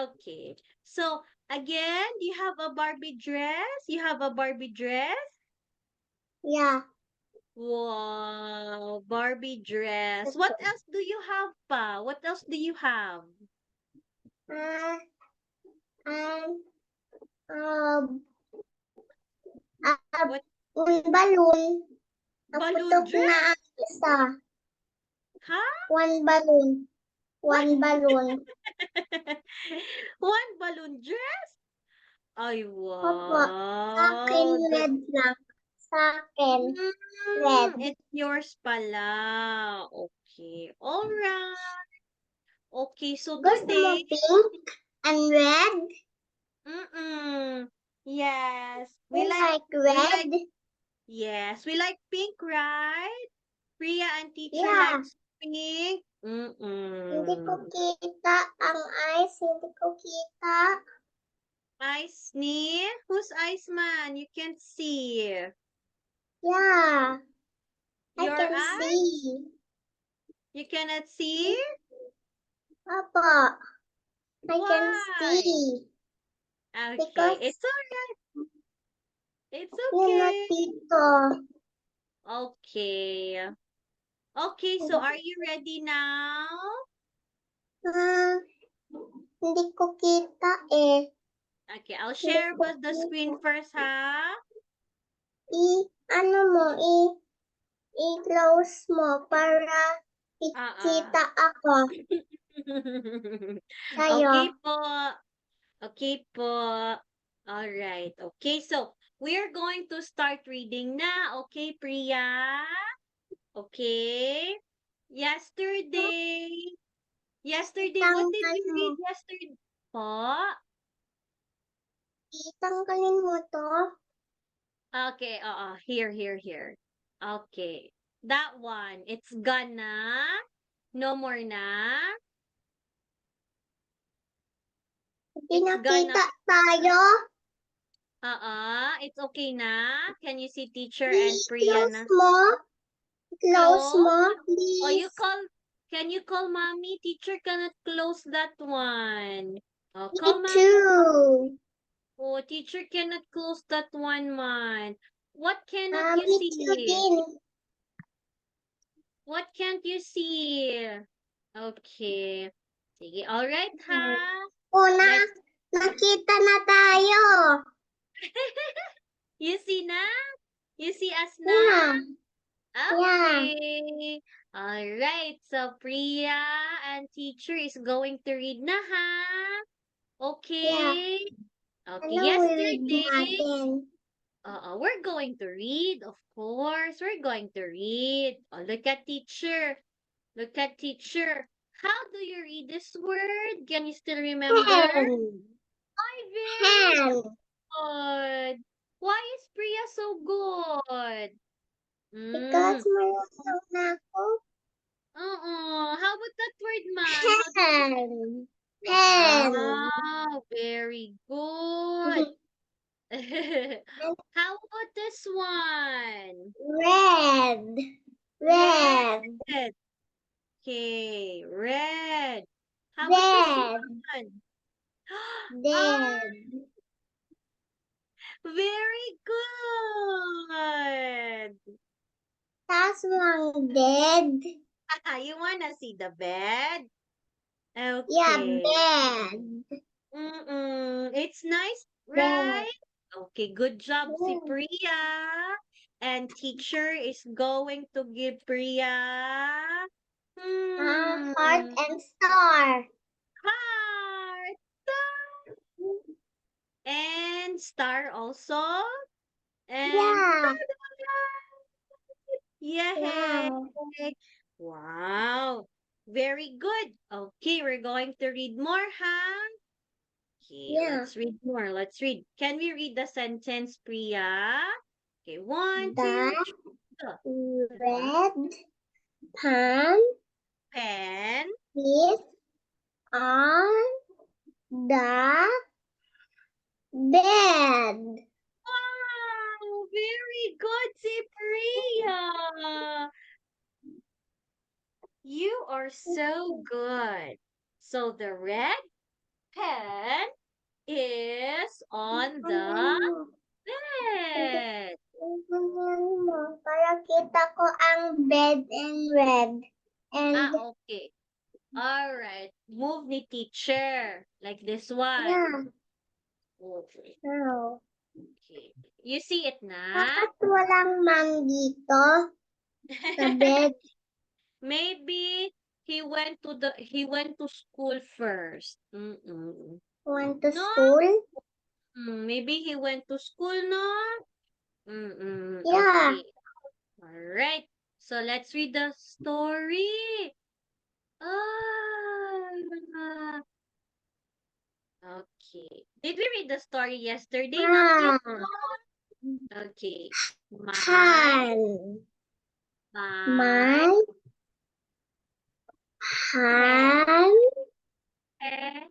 Okay. So, again, you have a Barbie dress? You have a Barbie dress? Yeah. Wow, Barbie dress. What else do you have pa? What else do you have? Uh, and um, uh, What un balloon. balloon Naputok na dress? ang isa. Huh? One balloon. What? One balloon. One balloon dress? Ay, Opo. Sa akin, wow. red lang. Sa akin, red. It's yours pala. Okay. All right. Okay, so Gusto mo today, pink and red? yes, You like we like, red? yes, we like pink, right? Priya and teacher Yeah. likes pink. Hindi ko kita ang eyes. Hindi ko kita. Eyes ni? Whose eyes man? You can't see. Yeah. I Your can eye? see. You cannot see? Opo. I can Why? see. Okay, Because it's alright. It's yun na okay. dito. Okay. Okay, so are you ready now? Hindi ko kita eh. Okay, I'll share the screen first, ha? Ano mo, i-close mo para ikita ako sa'yo. Okay po. Okay po. All right. Okay, so we're going to start reading na. Okay, Priya? Okay. Yesterday. What did you read yesterday? Po? Itanggalin mo to. Okay, here. Okay. That one. It's gonna. No more na. Pinakita tayo. It's okay na. Can you see teacher and Priya na? Close mo. Close Close? mo, Oh, please. can you call mommy? Teacher cannot close that one. Oh, Me call mommy. too. Oh, teacher cannot close that one, man. What cannot you Me see? too din. What can't you see? Okay. Sige, alright ha? Una, nakita na tayo. You see na? You see us na? Yeah. Okay. Alright, so Priya and teacher is going to read na ha? Okay. Okay, Anong read yesterday, natin? we're going to read, of course. We're going to read. Oh, look at teacher. Look at teacher. How do you read this word? Can you still remember? Hen. Ay, very Hen. good. Why is Priya so good? Because marunong na ako. How about that word, man? Hen. Hen. Wow, very good. How about this one? Red. Red. Red. Okay, red. How about this Red. one? Dead. Very good. Taas mo ang dead. You wanna see the bed? Okay. Yeah, bed. It's nice, Bed. right? Okay, good job, si Priya. And teacher is going to give Priya Heart and star. heart. And star also. And Yeah. yay! Wow. Very good. Okay, we're going to read more, huh? Okay, Yeah. let's read more. Let's read. Can we read the sentence, Priya? Okay, 1, 2, The 3. red pen Pen. is on the bed. Wow, very good, si Priya. You are so good. So the red pen is on the bed. Para kita ko ang bed and red. And Okay. All right. Move ni teacher. Like this one. yeah. Okay. No. Okay. You see it na? Bakit walang man dito sa bed? Maybe he went to school first. Went to No? school? Maybe he went to school, no? Yeah. Okay. All right. So let's read the story. Ah. Okay. Did we read the story yesterday? Not yet. Han. Okay. My Han. my Han. pen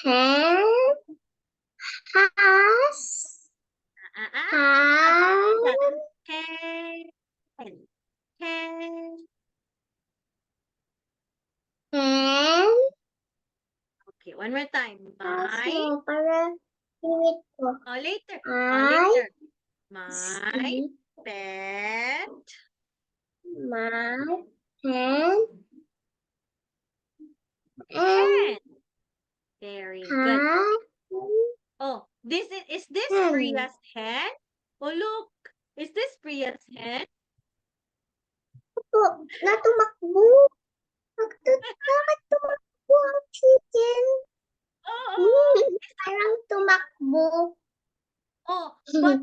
Pen. Has. Han. pen pen. Pen. Okay, one more time. Has My mo para iwit ko. later. I Later. My see pet my pen. And pen. Very good. has Oh, this is this pen. Priya's hen? Oh, look. Is this Priya's hen? Po, na tumakbo. Bakit tumakbo ang chicken? Oh, Parang tumakbo. oh, but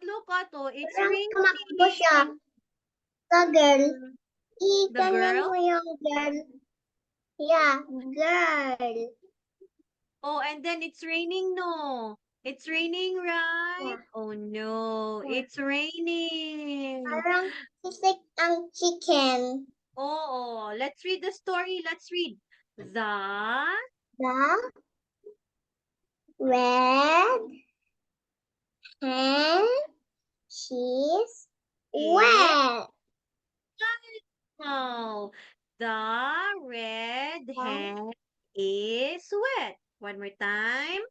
look at, oh, it's Parang tumakbo siya. raining. The girl. The Ganyan girl? mo yung girl. Yeah, girl. Oh, and then it's raining, no? It's raining, right? Yeah. Oh no, Yeah. it's raining. Parang sisik ang chicken. Oh, let's read the story. Let's read. The The red hen she's wet. Oh, the red hen is wet. One more time.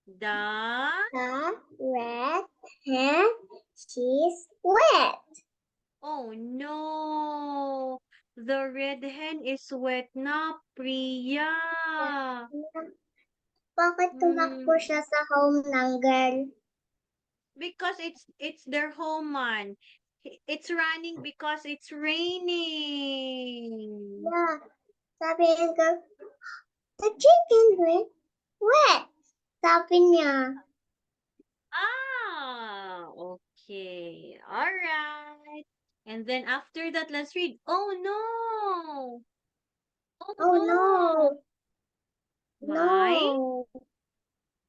The The red hen she's wet. oh no, the red hen is wet na, Priya. Bakit tumakbo siya sa home ng girl? Because it's their home man. It's running because it's raining. Yeah. Sabi ng girl, the chicken wet. Sabi niya. Okay. All right. And then after that, let's read. Oh no. Oh no. My No.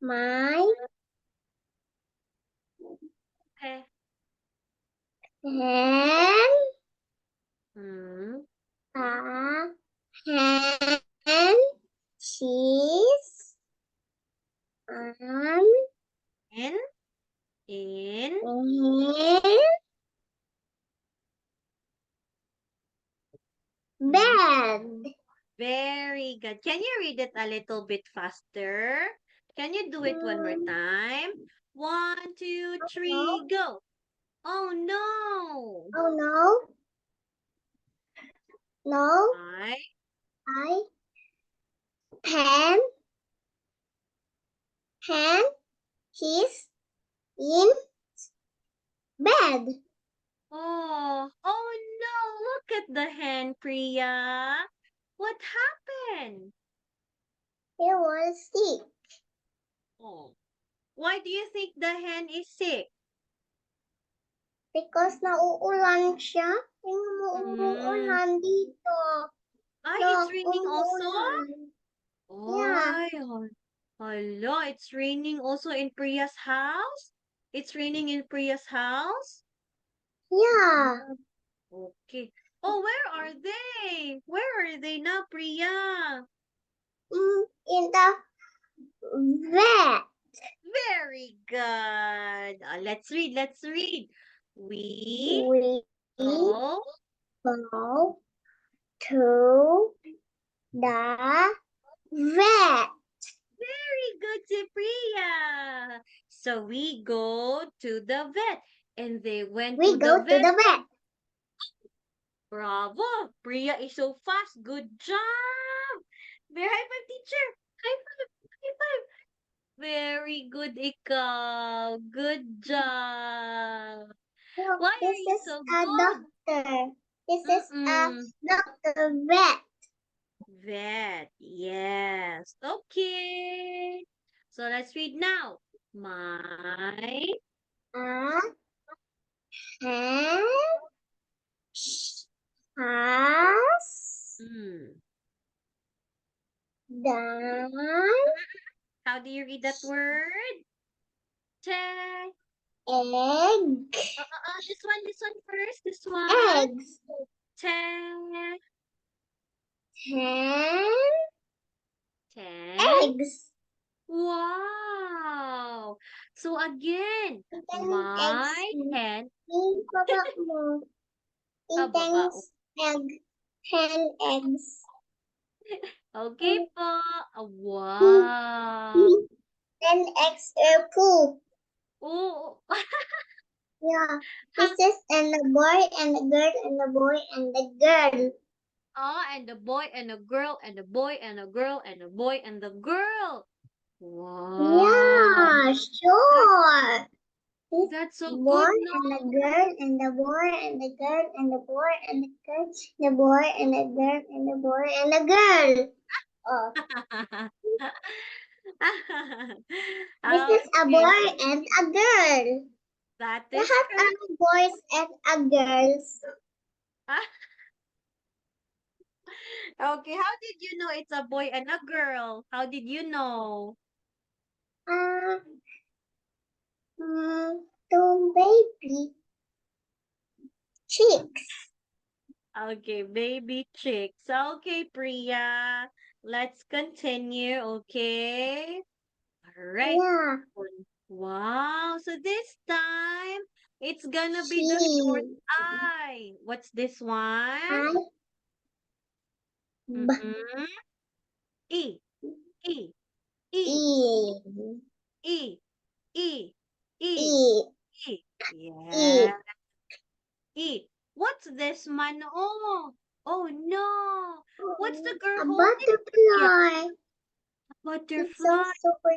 My pet. hen. Hmm. Hen. She's on In hen. Bed. Very good. Can you read it a little bit faster? Can you do it one more time? 1, 2, 3, go. Oh no. Oh no. No. My Pen. He's in bed. oh no, look at the hen, Priya. What happened? He was sick Oh. Why do you think the hen is sick? because nauulan siya. Tingnan mo, umuulan dito. It's raining also? Yeah. Hello, it's raining also in Priya's house? It's raining in Priya's house? Yeah. Okay. Oh, where are they? Where are they now, Priya? In the vet. Very good. Let's read. We We go go to the vet. Very good, Cypria. So we go to the vet. And they went We to go the to vet. the vet. Bravo! Priya is so fast. Good job! Very high five, teacher. High five. High five. Very good, ikaw. Good job. Look, Why are this you is so a good? doctor. This is a Mm-mm. doctor vet. Vet. Yes. Okay. So let's read now. My A hen has mm. done How do you read that word? Te. egg This one first. This one. eggs. Te. 10 Ten. eggs. Wow. So again, 10 my eggs. hen. Yung baba mo. Baba. Intense egg. 10 eggs. Okay po. Wow. 10 eggs are poop. Oh. Yeah. This is and a boy and a girl and a boy and a girl. Oh, and a boy and a girl and a boy and a girl and a boy and the girl. Wow. Yeah, sure. This That's so boy good, and a girl and a boy and a girl and a boy and a girl, the boy and a girl and a boy and a girl. Oh, this is a Okay. boy and a girl. That is Lahat correct. ang boys and a girls. Okay, how did you know it's a boy and a girl? How did you know? Ah, two baby chicks. Okay, baby chicks. Okay, Priya. Let's continue, okay? All right. Yeah, Wow. So this time, it's gonna be the short she. I. What's this one? I, b, Mm-mm. E. E. E. e, E. E. E. e, E. e. Yeah. E. What's this, Mano? Oh no. What's the girl A holding? Yeah, butterfly. It's so butterfly. super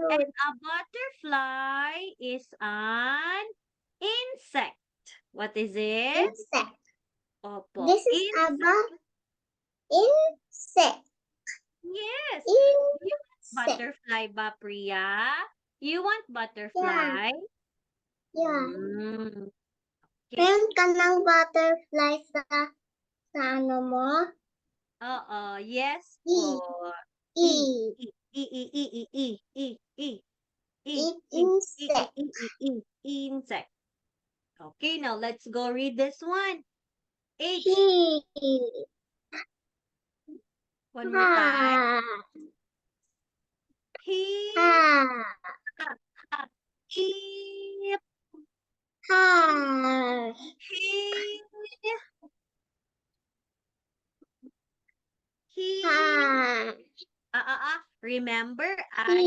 And cute. a butterfly is an insect. What is it? Insect. Opo. This is a insect. Yes. You want Insect. butterfly ba, Priya? You want Yeah, butterfly? yeah. Mm. Okay. Meron ka ng butterfly sa ano mo? Yes E, po. e. E. E. E. E. E. E. E. E. E. E. Eat E. E. insect. E. E. E. Insect. Okay, now let's go read this one. H. She. One more time. Ha. He. Ha. He. Ha. He. He. Ha. Remember, I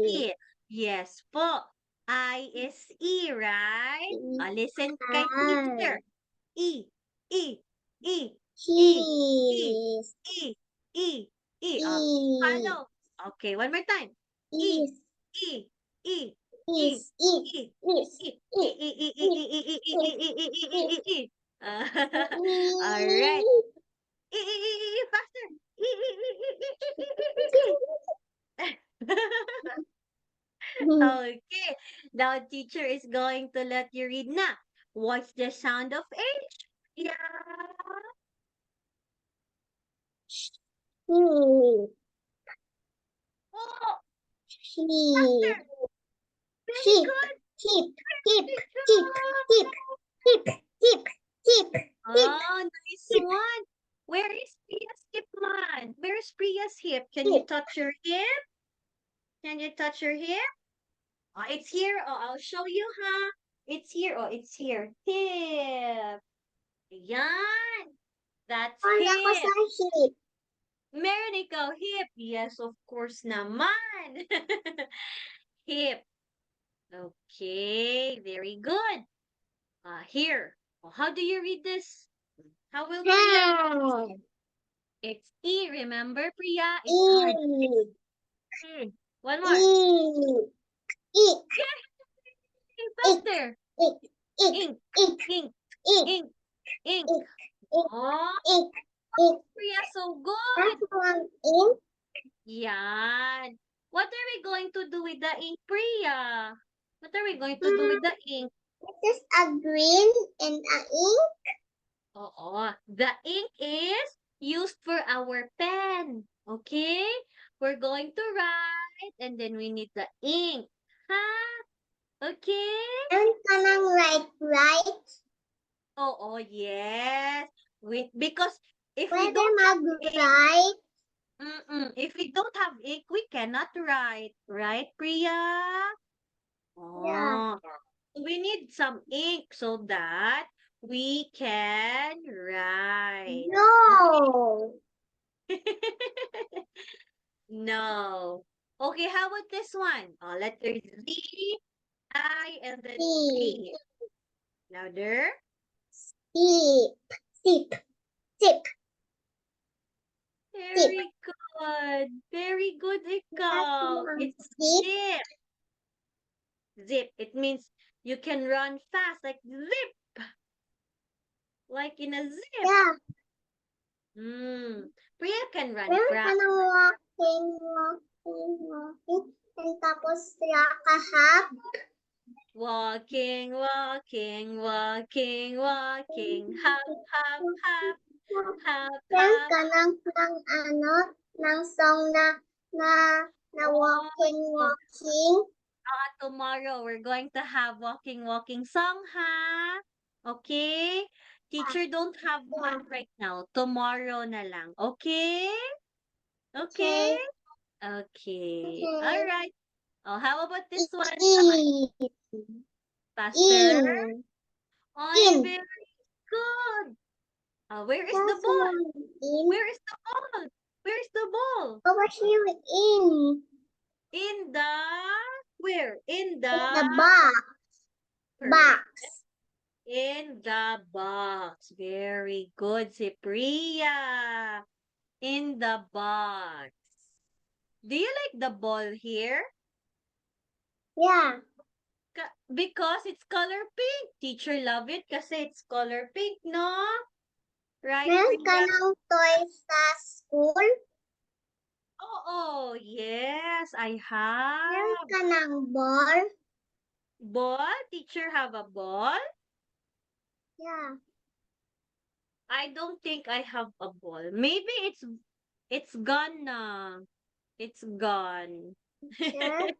He. E. Yes po. I is E, right? Listen kay Ha. teacher. E, E, E, E, E, Cheese. E, E, E. E. Follow. Okay, one more time. E, Is. E, E, E, Is. Is. E, Is. E, E, Is. E, E, E, E, Is. E, E, E, Is. E, E, E, E, Is. E, E. All right. E. E, E, E, E, faster. E, E, E, E, E, E, E, E, E. Okay, now teacher is going to let you read na. What's the sound of H? Yeah. Sheep. Oh, Sheep. very Sheep. good. Sheep. Very Sheep. good Sheep. Sheep. job. Sheep. Sheep. Sheep. Sheep. Oh, nice Sheep. one. Where is Priya's hip, man? Where is Priya's hip? Can you Sheep. touch your hip? Can you touch your hip? Oh, it's here. Oh, I'll show you, huh? It's here. Oh, it's here. Hip. Yan. That's Wala ko hip. sa sheep. Meron ikaw, hip. Yes, of course naman. Hip. Okay, very good. Here. Oh, how do you read this? How will Priya? Head. It's E, remember, Priya? It's hard. E. Hmm. One more. E. Eek. Yay! Eek. Faster. Eek. Eek. Ink, Eek. ink, Eek. ink, ink. Eek. Eek. Oh, Eek. Eek. Priya, so good. That's one in. Yan. What are we going to do with the ink, Priya? What are we going to do Hmm. with the ink? This is a green and a ink. Oo. The ink is used for our pen. Okay? We're going to write and then we need the ink. Huh? Okay? And kanang right. Oo, yes. Because if we Pwede don't have ink, mag-right. if we don't have ink, we cannot write. Right, Priya? Yeah. Oh. We need some ink so that we can write. No. No. Okay, how about this one? Oh, letter Z, I, and then Sip. P. Louder. Sip. Sip. Sip. Sip. Very good. Very good, That's ikaw. one. It's Sip. zip. Zip. It means you can run fast, like zip, like in a zip. Yeah. Priya can run Meron ka fast. ng walking. And tapos yakahap. Walking, walking, walking, walking, hop, hop, hop, hop, Meron hop. ka ng song na Oh, walking. tomorrow we're going to have walking, walking song, ha? Okay? Teacher don't have one right now. Tomorrow na lang. Okay? Okay? Okay. Okay. All Okay. right. Oh, how about this one? In. Faster. In. Oh, In. very good. Where is the That's ball? one. In. Where is the ball? Where is the ball? Over here in. In the where? In the The box. correct. Box. In the box. Very good, si Priya. In the box. Do you like the ball here? Yeah. Because it's color pink. Teacher love it kasi it's color pink, no? Right, Meron ka Priya? ng toys sa school? Oh, yes, I Meron have. ka ng ball? Ball? Teacher have a ball? Yeah. I don't think I have a ball. Maybe it's gone na. It's gone. Sure.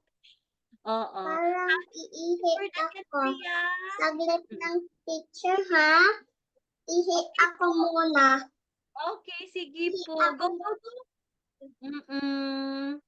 Oo. Parang iihi For the ako. Priya. Saglit ng picture, ha? Ihi Okay ako po. muna. Okay, sige Ihi po. ako Go, go, go. Mm-mm.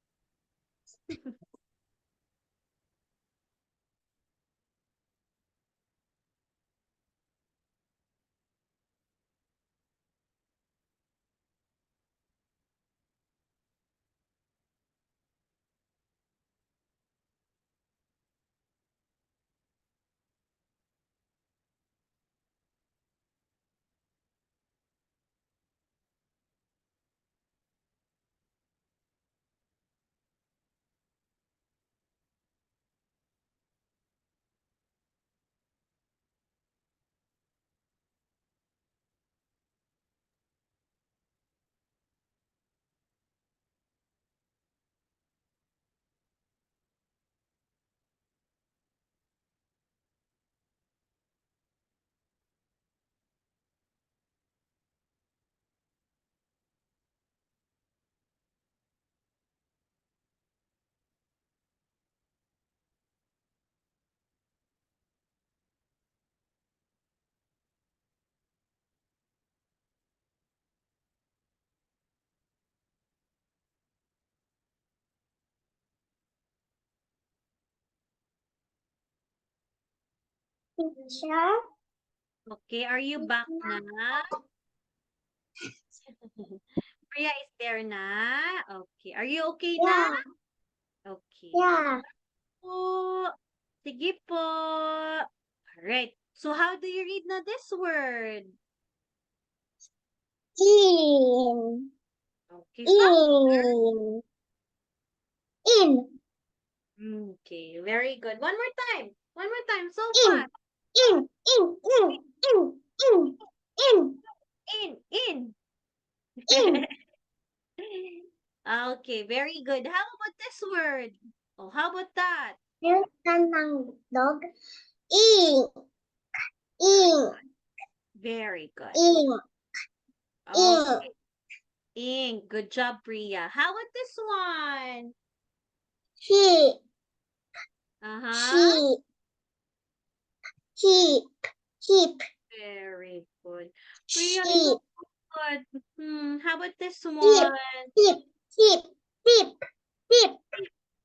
Picture? Okay, are you back na? Priya is there na? Okay. Are you okay na? Yeah. Okay. Yeah. Po. Sige po. Alright. So how do you read na this word? In. Okay. Faster. In. Okay. Very good. One more time. One more time. So In. fast. In. In. In. Okay. Very good. How about this word? Oh, how about that? Meron ka ng dog. In. In. Very good. In. Okay. Ing. Good job, Priya. How about this one? Sheep. Uh-huh. Sheep. Sheep. Very good. Priya is Sheep. so good. How about this Sheep. one? Sheep. Sheep. Sheep. Sheep.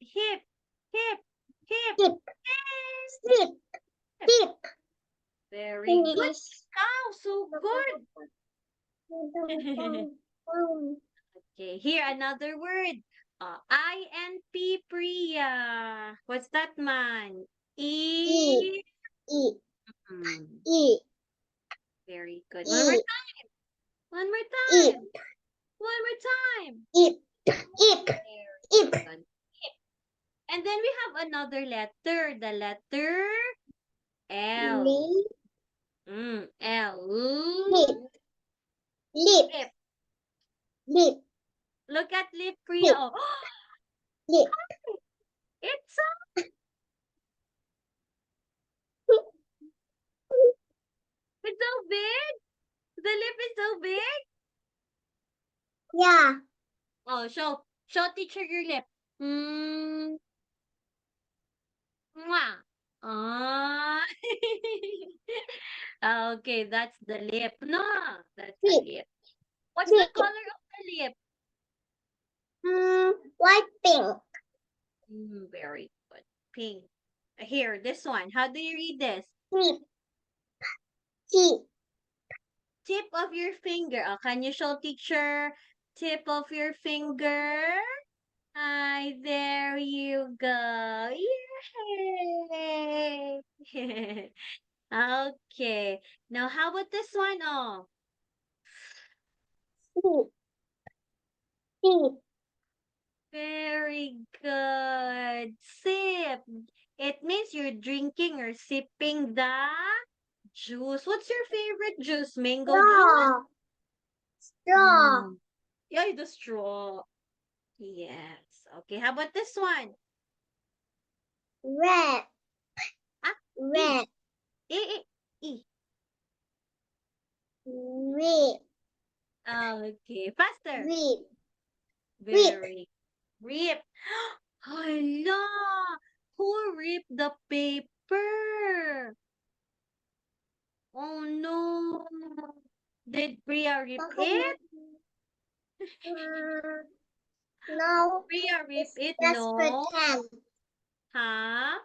Hip. Hip. Hip. Sheep. Yes. Sheep. Sheep. Very good. Cow. So good. Okay, here another word. INP, Priya. What's that, man? E. E. Hmm, E. very good. One more E. time. One more E. time. One more time. Ip. Ip. Very Ip. good. And then we have another letter. The letter L. Lip. L. Lip. Lip. Lip. Lip. Look at lip, Priya. Lip. Oh, Lip. it's so, it's so big. The lip is so big. Yeah. Oh, show teacher your lip. Mm, mwah. Ah. Okay, that's the lip. No, that's the Lip. lip. What's the Lip. color of the lip? White pink. Very good. Pink. Here, this one. How do you read this? Lip. Tip. Tip of your finger. Oh, can you show teacher? Tip of your finger. Hi, there you go. Yay! Okay. Now, how about this one? Oh, Tip. Tip. very good. Sip. It means you're drinking or sipping the juice. What's your favorite juice? Mango juice? Straw. Straw. Yeah, the straw. Yes. Okay, how about this one? Red. Ah, Red. E, E. Red. Okay, faster. Red. Very rip. Hala! Who ripped the paper? Oh no. Did Priya rip it? No. Priya rip It's it? just No. pretend. Huh?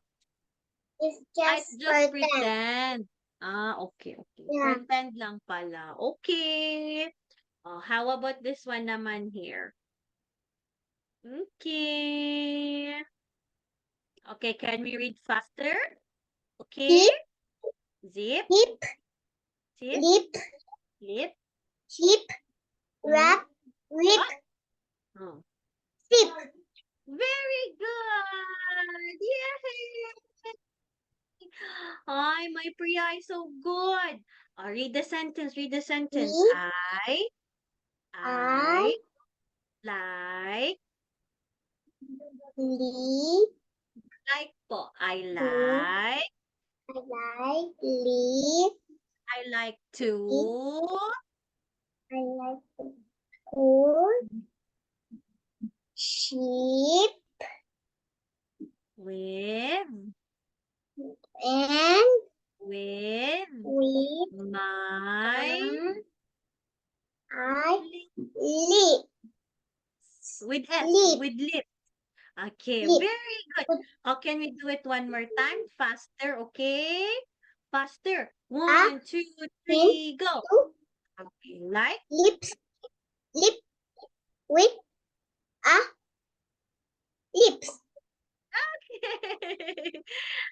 It's It's just just pretend. pretend. Okay. Yeah. Pretend lang pala. Okay. Oh, how about this one naman here? Okay. Okay, can we read faster? Okay. Tip. Zip, Tip. zip, Lip. lip. Tip. Wrap. Rip. Oh. Sip. Very good. Yay! Ay, my Priya is so good. Read the sentence. Read the sentence. Me. I I. like, Leave. like po. I To. like, I like. Leave. I like to I like to cool. Sheep. with, And with with my I lips. live. With S, Live. with lips. Okay, Live. very good. Can we do it one more time? Faster, okay? Faster. A. 1, 2, Him. 3, go. To. Okay, like, Lips. Lip. with a lips.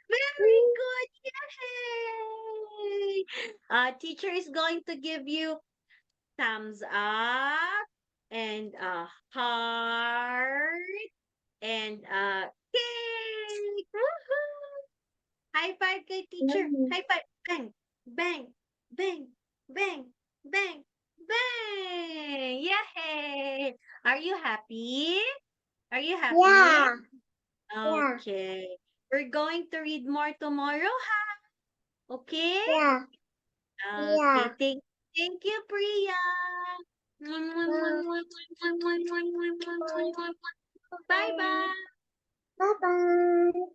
Very good. Yay! Teacher is going to give you thumbs up and a heart and a cake. Woohoo! High five kay teacher. Mhm. High five. Bang, bang, bang, bang, bang, bang. Yay! Are you happy? Are you happy? Yeah. Yeah. Okay. We're going to read more tomorrow, ha? Okay? Yeah. Yeah. Okay. Thank you, Priya. Bye-bye. Bye bye.